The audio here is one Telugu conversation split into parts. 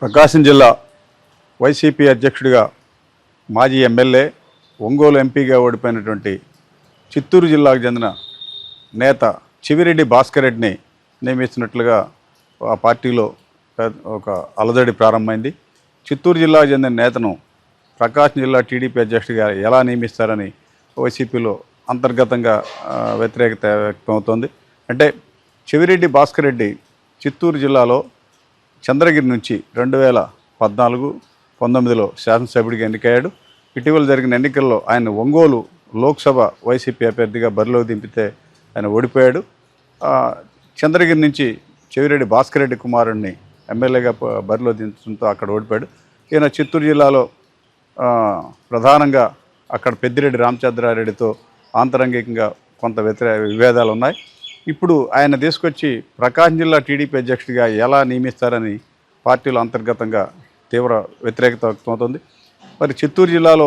ప్రకాశం జిల్లా వైసీపీ అధ్యక్షుడిగా మాజీ ఎమ్మెల్యే ఒంగోలు ఎంపీగా ఓడిపోయినటువంటి చిత్తూరు జిల్లాకు చెందిన నేత చివిరెడ్డి భాస్కర్ రెడ్డిని నియమిస్తున్నట్లుగా ఆ పార్టీలో ఒక అలజడి ప్రారంభమైంది. చిత్తూరు జిల్లాకు చెందిన నేతను ప్రకాశం జిల్లా టీడీపీ అధ్యక్షుడిగా ఎలా నియమిస్తారని వైసీపీలో అంతర్గతంగా వ్యతిరేకత వ్యక్తమవుతోంది. అంటే చివిరెడ్డి భాస్కర్ రెడ్డి చిత్తూరు జిల్లాలో చంద్రగిరి నుంచి 2014-19లో శాసనసభ్యుడిగా ఎన్నికయ్యాడు. ఇటీవల జరిగిన ఎన్నికల్లో ఆయన ఒంగోలు లోక్సభ వైసీపీ అభ్యర్థిగా బరిలోకి దింపితే ఆయన ఓడిపోయాడు. చంద్రగిరి నుంచి చివిరెడ్డి భాస్కర్ రెడ్డి కుమారుడిని ఎమ్మెల్యేగా బరిలో దించడంతో అక్కడ ఓడిపోయాడు. ఈయన చిత్తూరు జిల్లాలో ప్రధానంగా అక్కడ పెద్దిరెడ్డి రామచంద్రారెడ్డితో ఆంతరంగికంగా కొంత విభేదాలు ఉన్నాయి. ఇప్పుడు ఆయన తీసుకొచ్చి ప్రకాశం జిల్లా టీడీపీ అధ్యక్షుడిగా ఎలా నియమిస్తారని పార్టీలో అంతర్గతంగా తీవ్ర వ్యతిరేకత వ్యక్తమవుతుంది. మరి చిత్తూరు జిల్లాలో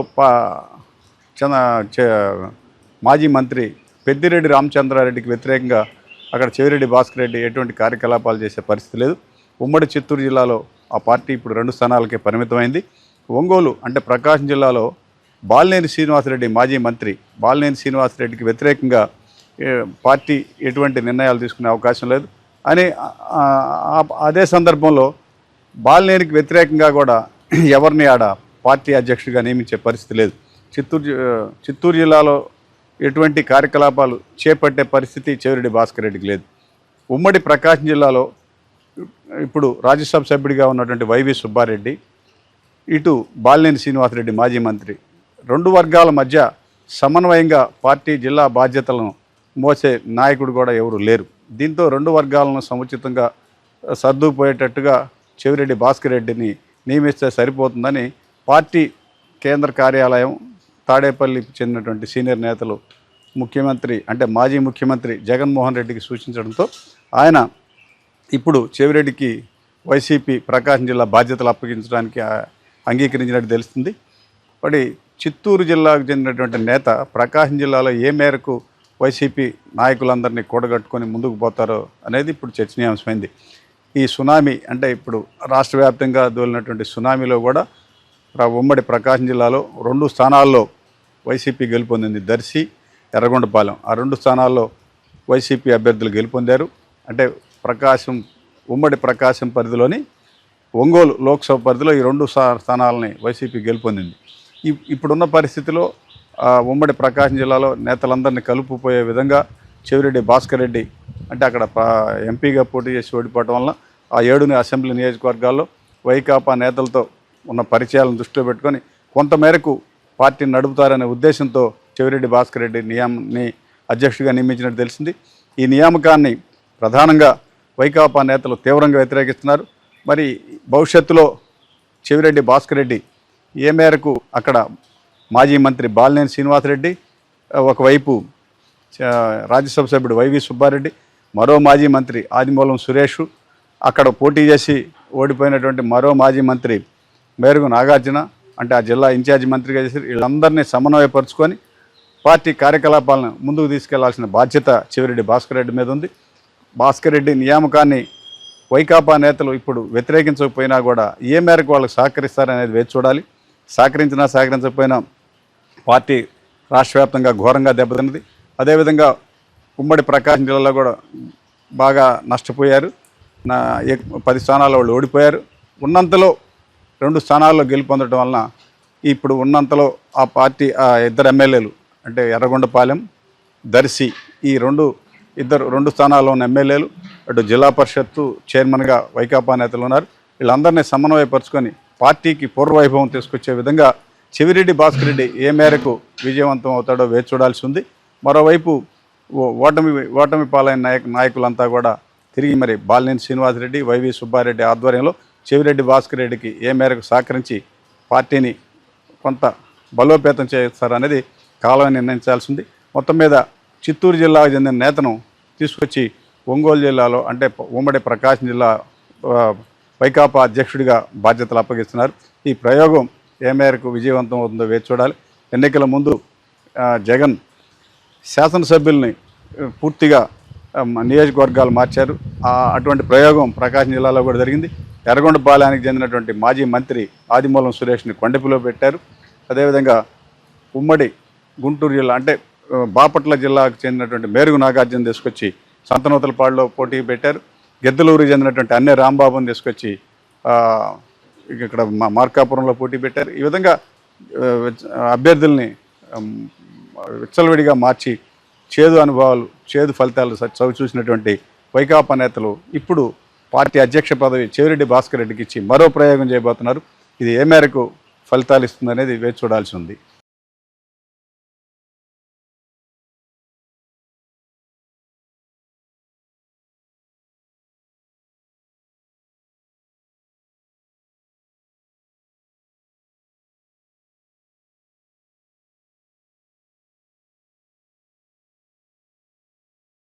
మాజీ మంత్రి పెద్దిరెడ్డి రామచంద్రారెడ్డికి వ్యతిరేకంగా అక్కడ చివిరెడ్డి భాస్కర్ రెడ్డి ఎటువంటి కార్యకలాపాలు చేసే పరిస్థితి లేదు. ఉమ్మడి చిత్తూరు జిల్లాలో ఆ పార్టీ ఇప్పుడు 2 స్థానాలకే పరిమితమైంది. ఒంగోలు అంటే ప్రకాశం జిల్లాలో బాలినేని శ్రీనివాసరెడ్డి మాజీ మంత్రి బాలినేని శ్రీనివాసరెడ్డికి వ్యతిరేకంగా పార్టీ ఎటువంటి నిర్ణయాలు తీసుకునే అవకాశం లేదు అని అదే సందర్భంలో బాలినేనికి వ్యతిరేకంగా కూడా ఎవరిని ఆడ పార్టీ అధ్యక్షుడిగా నియమించే పరిస్థితి లేదు. చిత్తూరు జిల్లాలో ఎటువంటి కార్యకలాపాలు చేపట్టే పరిస్థితి చివిరెడ్డి భాస్కర్ రెడ్డికి లేదు. ఉమ్మడి ప్రకాశం జిల్లాలో ఇప్పుడు రాజ్యసభ సభ్యుడిగా ఉన్నటువంటి వైవి సుబ్బారెడ్డి, ఇటు బాలినేని శ్రీనివాసరెడ్డి మాజీ మంత్రి, 2 వర్గాల మధ్య సమన్వయంగా పార్టీ జిల్లా బాధ్యతలను మోసే నాయకుడు కూడా ఎవరు లేరు. దీంతో 2 వర్గాలను సముచితంగా సర్దుకుపోయేటట్టుగా చివిరెడ్డి భాస్కర్ రెడ్డిని నియమిస్తే సరిపోతుందని పార్టీ కేంద్ర కార్యాలయం తాడేపల్లికి చెందినటువంటి సీనియర్ నేతలు ముఖ్యమంత్రి అంటే మాజీ ముఖ్యమంత్రి జగన్మోహన్ రెడ్డికి సూచించడంతో ఆయన ఇప్పుడు చివిరెడ్డికి వైసీపీ ప్రకాశం జిల్లా బాధ్యతలు అప్పగించడానికి అంగీకరించినట్టు తెలుస్తుంది. మరి చిత్తూరు జిల్లాకు చెందినటువంటి నేత ప్రకాశం జిల్లాలో ఏ మేరకు వైసీపీ నాయకులందరినీ కూడగట్టుకొని ముందుకు పోతారో అనేది ఇప్పుడు చర్చనీయాంశమైంది. ఈ సునామీ అంటే ఇప్పుడు రాష్ట్ర వ్యాప్తంగా దోలినటువంటి సునామీలో కూడా ఉమ్మడి ప్రకాశం జిల్లాలో 2 స్థానాల్లో వైసీపీ గెలుపొందింది. దర్శి, ఎర్రగొండపాలెం ఆ 2 స్థానాల్లో వైసీపీ అభ్యర్థులు గెలుపొందారు. అంటే ఉమ్మడి ప్రకాశం పరిధిలోని ఒంగోలు లోక్సభ పరిధిలో ఈ 2 స్థానాలని వైసీపీ గెలుపొందింది. ఇప్పుడున్న పరిస్థితిలో ఉమ్మడి ప్రకాశం జిల్లాలో నేతలందరినీ కలుపుపోయే విధంగా చివిరెడ్డి భాస్కర్ రెడ్డి అంటే అక్కడ ఎంపీగా పోటీ చేసి ఓడిపోవడం వల్ల ఆ 7 అసెంబ్లీ నియోజకవర్గాల్లో వైకాపా నేతలతో ఉన్న పరిచయాలను దృష్టిలో పెట్టుకొని కొంతమేరకు పార్టీని నడుపుతారనే ఉద్దేశంతో చివిరెడ్డి భాస్కర్ రెడ్డి అధ్యక్షుడిగా నియమించినట్టు తెలిసింది. ఈ నియామకాన్ని ప్రధానంగా వైకాపా నేతలు తీవ్రంగా వ్యతిరేకిస్తున్నారు. మరి భవిష్యత్తులో చివిరెడ్డి భాస్కర్ రెడ్డి ఏ మేరకు అక్కడ మాజీ మంత్రి బాలినేని శ్రీనివాసరెడ్డి, ఒకవైపు రాజ్యసభ సభ్యుడు వైవి సుబ్బారెడ్డి, మరో మాజీ మంత్రి ఆదిమూలం సురేష్, అక్కడ పోటీ చేసి ఓడిపోయినటువంటి మరో మాజీ మంత్రి మేరుగు నాగార్జున అంటే ఆ జిల్లా ఇన్ఛార్జి మంత్రిగా చేసి వీళ్ళందరినీ సమన్వయపరుచుకొని పార్టీ కార్యకలాపాలను ముందుకు తీసుకెళ్లాల్సిన బాధ్యత చివిరెడ్డి భాస్కర్ రెడ్డి మీద ఉంది. భాస్కర్ రెడ్డి నియామకాన్ని వైకాపా నేతలు ఇప్పుడు వ్యతిరేకించకపోయినా కూడా ఏ మేరకు వాళ్ళకి సహకరిస్తారనేది వేచి చూడాలి. సహకరించకపోయినా పార్టీ రాష్ట్ర వ్యాప్తంగా ఘోరంగా దెబ్బతిన్నది. అదేవిధంగా ఉమ్మడి ప్రకాశం జిల్లాలో కూడా బాగా నష్టపోయారు. 10 స్థానాల్లో వాళ్ళు ఓడిపోయారు. ఉన్నంతలో 2 స్థానాల్లో గెలుపొందడం వలన ఇప్పుడు ఉన్నంతలో ఆ పార్టీ 2 ఎమ్మెల్యేలు అంటే ఎర్రగొండపాలెం, దర్శి ఈ 2 స్థానాల్లో ఉన్న ఎమ్మెల్యేలు అటు జిల్లా పరిషత్తు చైర్మన్గా వైకాపా నేతలు ఉన్నారు. వీళ్ళందరినీ సమన్వయపరుచుకొని పార్టీకి పూర్వవైభవం తీసుకొచ్చే విధంగా చివిరెడ్డి భాస్కర్ రెడ్డి ఏ మేరకు విజయవంతం అవుతాడో వేచి చూడాల్సి ఉంది. మరోవైపు ఓటమి పాలైన నాయకులంతా కూడా తిరిగి మరి బాలినేని శ్రీనివాసరెడ్డి, వైవి సుబ్బారెడ్డి ఆధ్వర్యంలో చివిరెడ్డి భాస్కర్ రెడ్డికి ఏ మేరకు సహకరించి పార్టీని కొంత బలోపేతం చేస్తారనేది కాలం నిర్ణయించాల్సి ఉంది. మొత్తం మీద చిత్తూరు జిల్లాకు చెందిన నేతను తీసుకొచ్చి ఒంగోలు జిల్లాలో అంటే ఉమ్మడి ప్రకాశం జిల్లా వైకాపా అధ్యక్షుడిగా బాధ్యతలు అప్పగిస్తున్నారు. ఈ ప్రయోగం ఏ మేరకు విజయవంతం అవుతుందో వేచి చూడాలి. ఎన్నికల ముందు జగన్ శాసనసభ్యుల్ని పూర్తిగా నియోజకవర్గాలు మార్చారు. అటువంటి ప్రయోగం ప్రకాశం జిల్లాలో కూడా జరిగింది. ఎర్రగొండపాలెనికి చెందినటువంటి మాజీ మంత్రి ఆదిమూలం సురేష్ని కొండపిలో పెట్టారు. అదేవిధంగా ఉమ్మడి గుంటూరు జిల్లా అంటే బాపట్ల జిల్లాకు చెందినటువంటి మేరుగు నాగార్జున తీసుకొచ్చి సంతనూతలపాడులో పోటీ పెట్టారు. గిద్దలూరుకి చెందినటువంటి అన్నే రాంబాబుని తీసుకొచ్చి ఇక్కడ మార్కాపురంలో పోటీ పెట్టారు. ఈ విధంగా అభ్యర్థుల్ని విచ్చలవిడిగా మార్చి చేదు అనుభవాలు, చేదు ఫలితాలు చవి చూసినటువంటి వైకాపా నేతలు ఇప్పుడు పార్టీ అధ్యక్ష పదవి చెవిరెడ్డి భాస్కర్ రెడ్డికి ఇచ్చి మరో ప్రయోగం చేయబోతున్నారు. ఇది ఏ మేరకు ఫలితాలు ఇస్తుందనేది వేచి చూడాల్సి ఉంది.